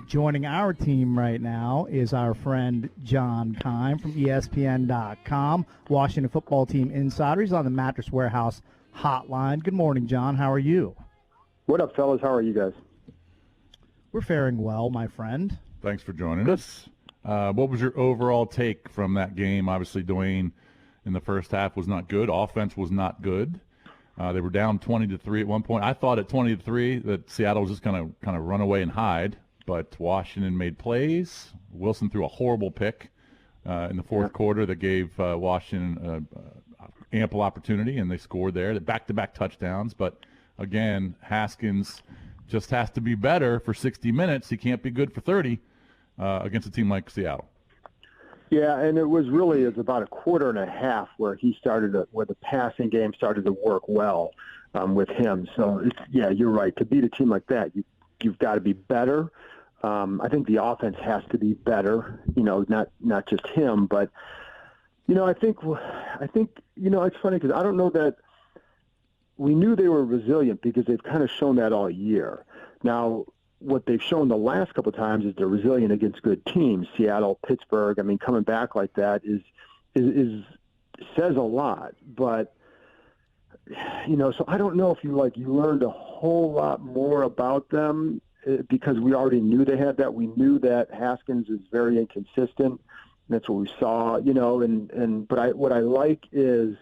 Joining our team right now is our friend John Keim from ESPN.com, Washington Football Team insider. He's on the Mattress Warehouse hotline. Good morning, John. How are you? What up, fellas? How are you guys? We're faring well, my friend. Thanks for joining us. What was your overall take from that game? Obviously, Dwayne in the first half was not good. Offense was not good. They were down 20-3 at one point. I thought at 20-3 that Seattle was just going to kind of run away and hide, but Washington made plays. Wilson threw a horrible pick in the fourth quarter that gave Washington ample opportunity, and they scored there. The back-to-back touchdowns, but again, Haskins just has to be better for 60 minutes. He can't be good for 30 against a team like Seattle. Yeah, and it was about a quarter and a half where where the passing game started to work well with him. So, you're right. To beat a team like that, you've got to be better. I think the offense has to be better, not just him. But, I think it's funny because I don't know that we knew they were resilient because they've kind of shown that all year. Now, what they've shown the last couple of times is they're resilient against good teams. Seattle, Pittsburgh. I mean, coming back like that says a lot. But so I don't know if you learned a whole lot more about them because we already knew they had that. We knew that Haskins is very inconsistent. That's what we saw. But what I like is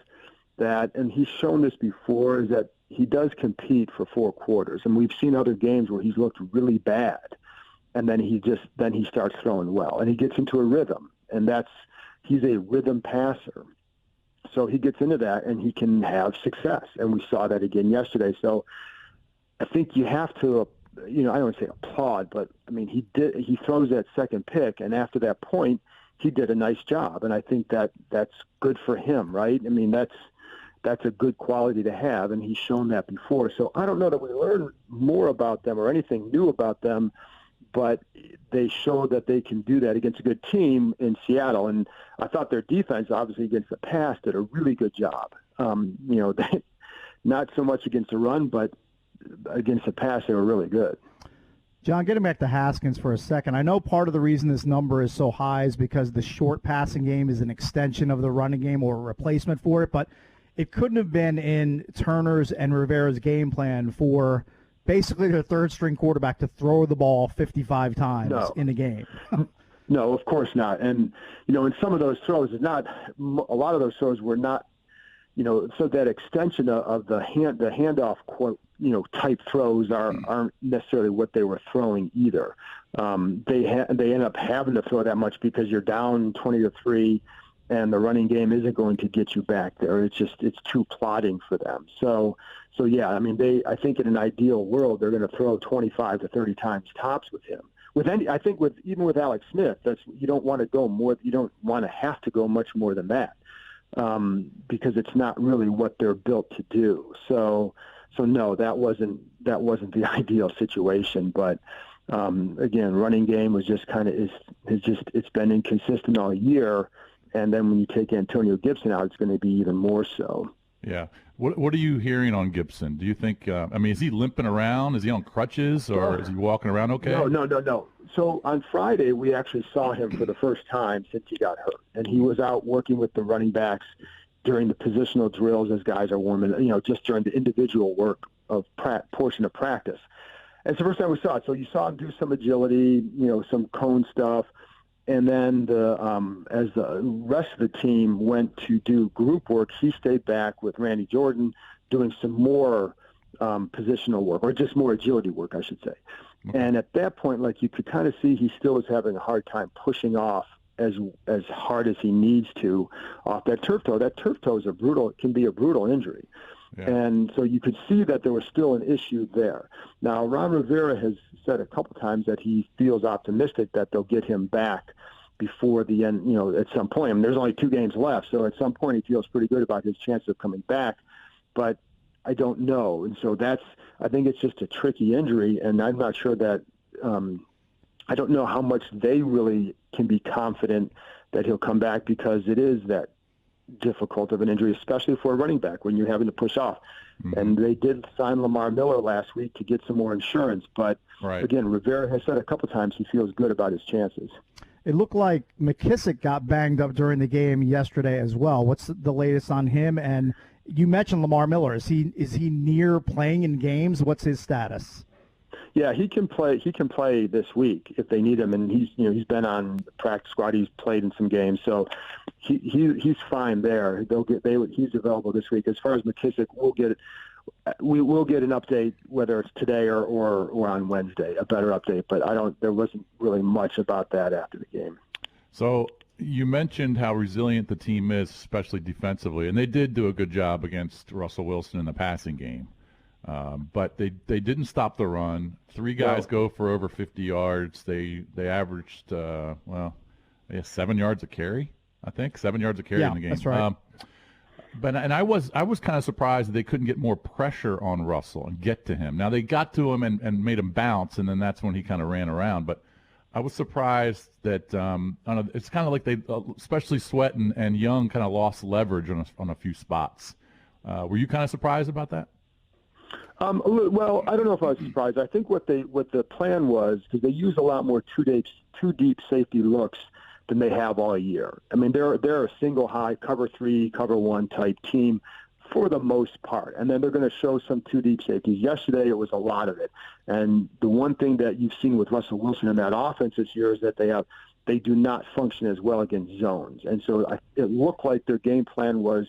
that, and he's shown this before, is that he does compete for 4 quarters, and we've seen other games where he's looked really bad, and then he starts throwing well, and he gets into a rhythm, and he's a rhythm passer, so he gets into that, and he can have success, and we saw that again yesterday. So I think you have to, I don't want to say applaud, but I mean he throws that second pick, and after that point, he did a nice job, and I think that's good for him, right? I mean that's a good quality to have, and he's shown that before. So I don't know that we learned more about them or anything new about them, but they showed that they can do that against a good team in Seattle. And I thought their defense, obviously against the pass, did a really good job. Not so much against the run, but against the pass, they were really good. John, getting back to Haskins for a second, I know part of the reason this number is so high is because the short passing game is an extension of the running game or a replacement for it, but it couldn't have been in Turner's and Rivera's game plan for basically their third-string quarterback to throw the ball 55 times in a game. No, of course not. And, in some of those throws, a lot of those throws were not, so that extension of the handoff, type throws aren't necessarily what they were throwing either. They end up having to throw that much because you're down 20-3, and the running game isn't going to get you back there. It's too plodding for them. So yeah, I mean, I think in an ideal world, they're going to throw 25 to 30 times tops with him. Even with Alex Smith, you don't want to go more. You don't want to have to go much more than that because it's not really what they're built to do. So no, that wasn't the ideal situation. But again, running game was just kind of it's been inconsistent all year. And then when you take Antonio Gibson out, it's going to be even more so. Yeah. What are you hearing on Gibson? Do you think, is he limping around? Is he on crutches or is he walking around okay? No. So on Friday, we actually saw him for the first time since he got hurt. And he was out working with the running backs during the positional drills as guys are warming, just during the individual work of portion of practice. And it's the first time we saw it. So you saw him do some agility, some cone stuff. And then as the rest of the team went to do group work, he stayed back with Randy Jordan doing some more positional work, or just more agility work, I should say. Okay. And at that point, you could kind of see he still was having a hard time pushing off as hard as he needs to off that turf toe. That turf toe can be a brutal injury. Yeah. And so you could see that there was still an issue there. Now, Ron Rivera has said a couple times that he feels optimistic that they'll get him back before the end, at some point. I mean, there's only 2 games left, so at some point he feels pretty good about his chance of coming back. But I don't know. And so I think it's just a tricky injury, and I'm not sure that I don't know how much they really can be confident that he'll come back because it is that difficult of an injury, especially for a running back when you're having to push off. Mm-hmm. And they did sign Lamar Miller last week to get some more insurance. But, again, Rivera has said a couple times he feels good about his chances. It looked like McKissick got banged up during the game yesterday as well. What's the latest on him? And you mentioned Lamar Miller. Is he near playing in games? What's his status? Yeah, he can play. He can play this week if they need him, and he's been on the practice squad. He's played in some games, so he's fine there. He's available this week. As far as McKissick, we will get an update whether it's today or on Wednesday, a better update. But there wasn't really much about that after the game. So you mentioned how resilient the team is, especially defensively, and they did do a good job against Russell Wilson in the passing game. But they didn't stop the run. 3 guys go for over 50 yards. They averaged 7 yards a carry. I think 7 yards a carry in the game. That's right. But I was kind of surprised that they couldn't get more pressure on Russell and get to him. Now they got to him and made him bounce, and then that's when he kind of ran around. But I was surprised that it's kind of like they, especially Sweat and Young, kind of lost leverage on a few spots. Were you kind of surprised about that? Well, I don't know if I was surprised. I think what the plan was, because they use a lot more two deep safety looks than they have all year. I mean, they're a single high, cover 3, cover 1 type team for the most part, and then they're going to show some 2 deep safeties. Yesterday, it was a lot of it. And the one thing that you've seen with Russell Wilson in that offense this year is that they do not function as well against zones. And so it looked like their game plan was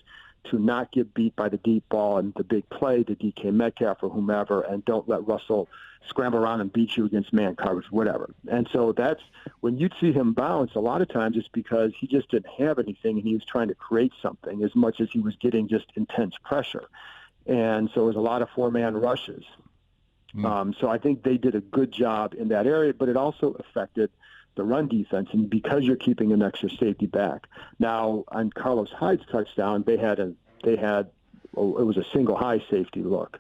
to not get beat by the deep ball and the big play to DK Metcalf or whomever, and don't let Russell scramble around and beat you against man coverage, whatever. And so that's when you'd see him bounce, a lot of times it's because he just didn't have anything and he was trying to create something as much as he was getting just intense pressure. And so it was a lot of 4-man rushes. So I think they did a good job in that area, but it also affected the run defense, and because you're keeping an extra safety back. Now, on Carlos Hyde's touchdown, it was a single high safety look,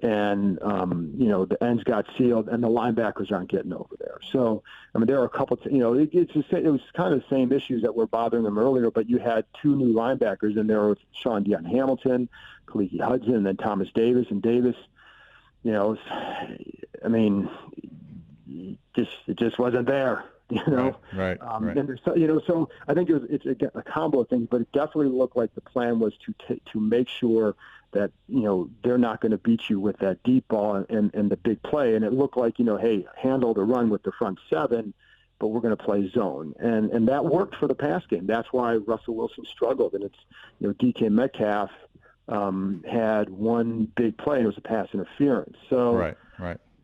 and the ends got sealed, and the linebackers aren't getting over there. So, I mean, there are a couple. It was kind of the same issues that were bothering them earlier, but you had 2 new linebackers in there with Sean Deon Hamilton, Khaleke Hudson, and then Thomas Davis. And Davis, I mean, it just wasn't there. Right. And so I think it's a combo of things, but it definitely looked like the plan was to make sure that they're not going to beat you with that deep ball and the big play. And it looked like hey, handle the run with the front 7, but we're going to play zone, and that worked for the pass game. That's why Russell Wilson struggled, and it's DK Metcalf had one big play, and it was a pass interference. So right.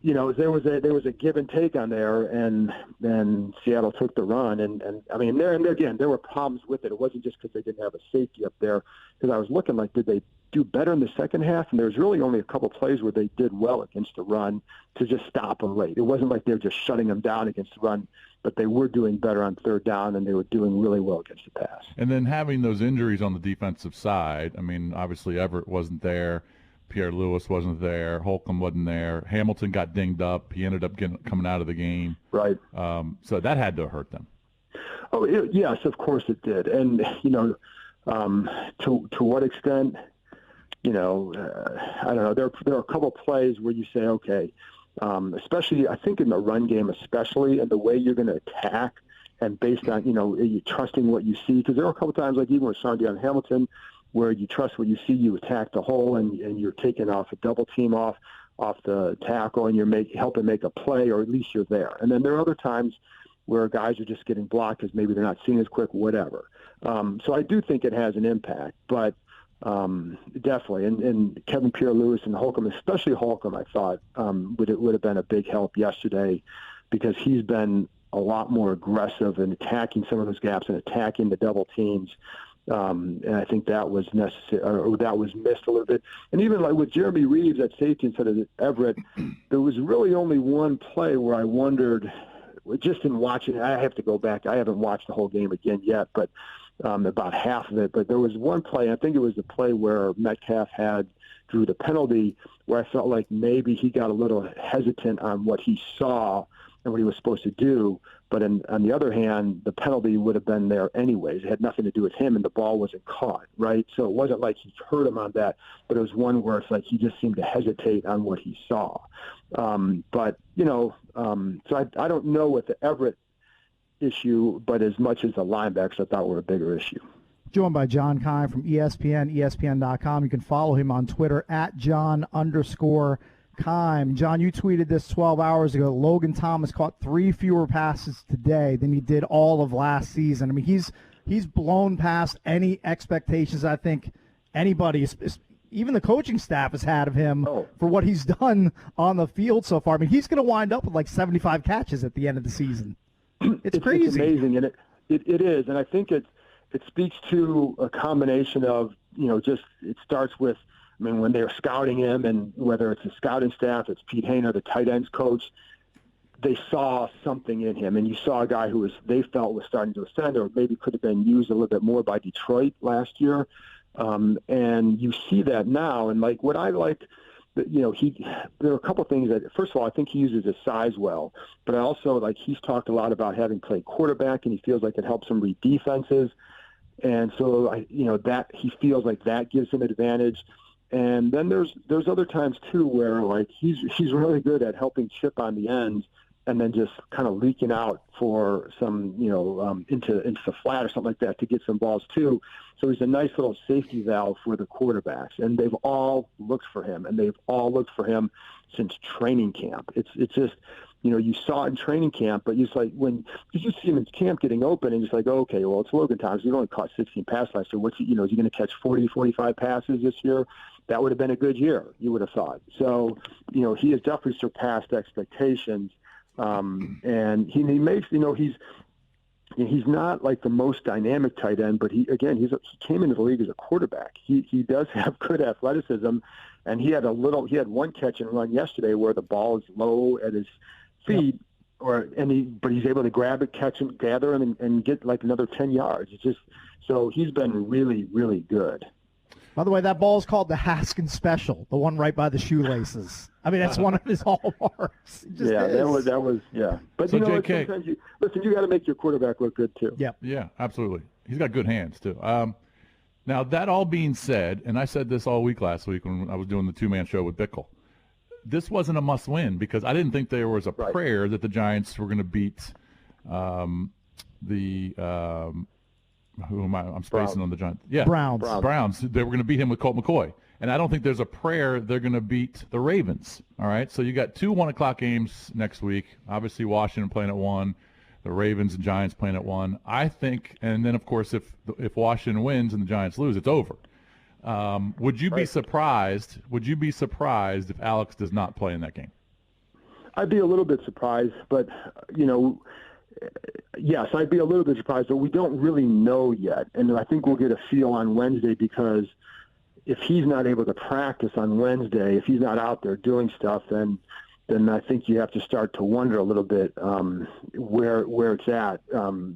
There was a give and take on there, and then Seattle took the run, and I mean, there were problems with it. It wasn't just because they didn't have a safety up there. Because I was looking like, did they do better in the second half? And there was really only a couple plays where they did well against the run to just stop them late. It wasn't like they were just shutting them down against the run, but they were doing better on third down, and they were doing really well against the pass. And then having those injuries on the defensive side, I mean, obviously Everett wasn't there. Pierre Lewis wasn't there. Holcomb wasn't there. Hamilton got dinged up. He ended up coming out of the game. Right. So that had to hurt them. Oh, yes, of course it did. And, to what extent, I don't know. There are a couple of plays where you say, okay, especially I think in the run game especially, and the way you're going to attack and based on, you trusting what you see. Because there were a couple of times, like even with Sean Deon Hamilton, where you trust what you see, you attack the hole, and you're taking off a double team off the tackle, and you're helping make a play, or at least you're there. And then there are other times where guys are just getting blocked because maybe they're not seeing as quick, whatever. So I do think it has an impact, but definitely. And Kevin Pierre-Louis and Holcomb, especially Holcomb, I thought would have been a big help yesterday, because he's been a lot more aggressive in attacking some of those gaps and attacking the double teams. And I think that was necessary, or that was missed a little bit. And even like with Jeremy Reeves at safety instead of Everett, there was really only one play where I wondered, just in watching, I have to go back. I haven't watched the whole game again yet, but about half of it. But there was one play, I think it was the play where Metcalf drew the penalty, where I felt like maybe he got a little hesitant on what he saw and what he was supposed to do. But on the other hand, the penalty would have been there anyways. It had nothing to do with him, and the ball wasn't caught, right? So it wasn't like he hurt him on that, but it was one where it's like he just seemed to hesitate on what he saw. But, so I don't know what the Everett issue, but as much as the linebackers I thought were a bigger issue. Joined by John Keim from ESPN, ESPN.com. You can follow him on Twitter at John_Keim. John, you tweeted this 12 hours ago. Logan Thomas caught 3 fewer passes today than he did all of last season. I mean, he's blown past any expectations I think anybody, even the coaching staff, has had of him for what he's done on the field so far. I mean, he's going to wind up with like 75 catches at the end of the season. It's crazy. It's amazing, and it is. And I think it speaks to a combination of, just it starts with, when they were scouting him, and whether it's the scouting staff, it's Pete Hayner, the tight ends coach, they saw something in him. And you saw a guy who they felt was starting to ascend, or maybe could have been used a little bit more by Detroit last year. And you see that now. And like what I like, there are a couple of things that, first of all, I think he uses his size well, but I also he's talked a lot about having played quarterback, and he feels like it helps him read defenses. And so, that he feels like that gives him advantage. And then there's other times too where he's really good at helping chip on the ends, and then just kind of leaking out for some into the flat or something like that to get some balls too. So he's a nice little safety valve for the quarterbacks, and they've all looked for him, and they've all looked for him since training camp. It's just, you saw it in training camp, but you just when you see him in camp getting open, and just okay, well, it's Logan Thomas. He only caught 16 passes last year. Is he going to catch 40, 45 passes this year? That would have been a good year, you would have thought. So, he has definitely surpassed expectations. And he makes, he's not like the most dynamic tight end, but he came into the league as a quarterback. He does have good athleticism, and he had one catch and run yesterday where the ball is low at his feet, but he's able to grab it, catch him, gather him, and get another 10 yards. It's just, so he's been really, really good. By the way, that ball is called the Haskins Special, the one right by the shoelaces. I mean, that's one of his hallmarks. That was. But so JK, sometimes you got to make your quarterback look good too. Yeah, absolutely. He's got good hands too. Now that all being said, and I said this all week last week when I was doing the 2-man show with Bickle, this wasn't a must-win because I didn't think there was a prayer that the Giants were going to beat I'm spacing on the Giants. Yeah, Browns. They were going to beat him with Colt McCoy. And I don't think there's a prayer they're going to beat the Ravens. All right? So you got 2 1:00 games next week. Obviously, Washington playing at 1, the Ravens and Giants playing at 1. I think, and then, of course, if Washington wins and the Giants lose, it's over. Would you be surprised? Would you be surprised if Alex does not play in that game? I'd be a little bit surprised, but, yes, I'd be a little bit surprised, but we don't really know yet. And I think we'll get a feel on Wednesday, because if he's not able to practice on Wednesday, if he's not out there doing stuff, then I think you have to start to wonder a little bit where it's at. So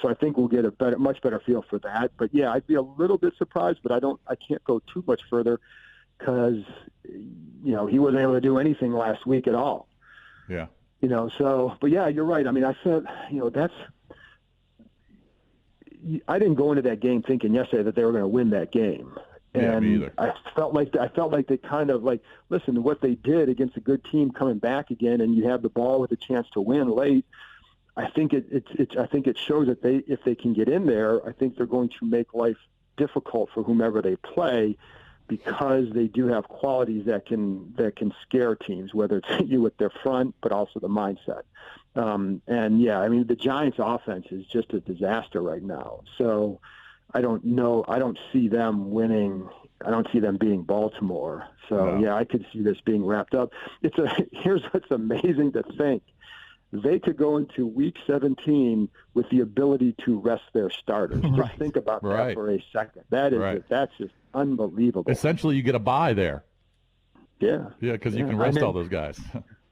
I think we'll get a much better feel for that. But yeah, I'd be a little bit surprised, but I can't go too much further because he wasn't able to do anything last week at all. Yeah. But yeah, you're right. I mean, I said, I didn't go into that game thinking yesterday that they were going to win that game. Yeah, me either. I felt like they kind of listen, what they did against a good team coming back again, and you have the ball with a chance to win late. I think it shows that if they can get in there, I think they're going to make life difficult for whomever they play, because they do have qualities that can scare teams, whether it's you with their front, but also the mindset. The Giants' offense is just a disaster right now. So I don't know. I don't see them winning. I don't see them beating Baltimore. So yeah, I could see this being wrapped up. Here's what's amazing to think. They could go into Week 17 with the ability to rest their starters. Just think about that for a second. That's just unbelievable. Essentially, you get a bye there. Yeah. Yeah, because you can rest all those guys.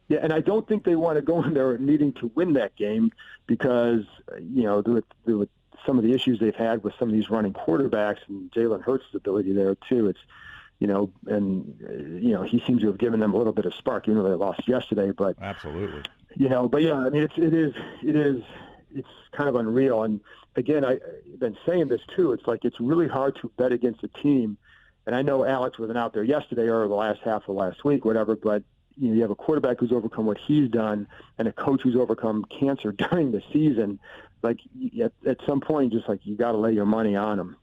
Yeah, and I don't think they want to go in there needing to win that game because, with some of the issues they've had with some of these running quarterbacks and Jalen Hurts' ability there too. It's, he seems to have given them a little bit of spark, even though they lost yesterday. But absolutely, But yeah, I mean, it's kind of unreal. And again, I've been saying this too. It's like it's really hard to bet against a team. And I know Alex wasn't out there yesterday or the last half of last week, whatever. But you have a quarterback who's overcome what he's done, and a coach who's overcome cancer during the season. Like at some point, just like you got to lay your money on him.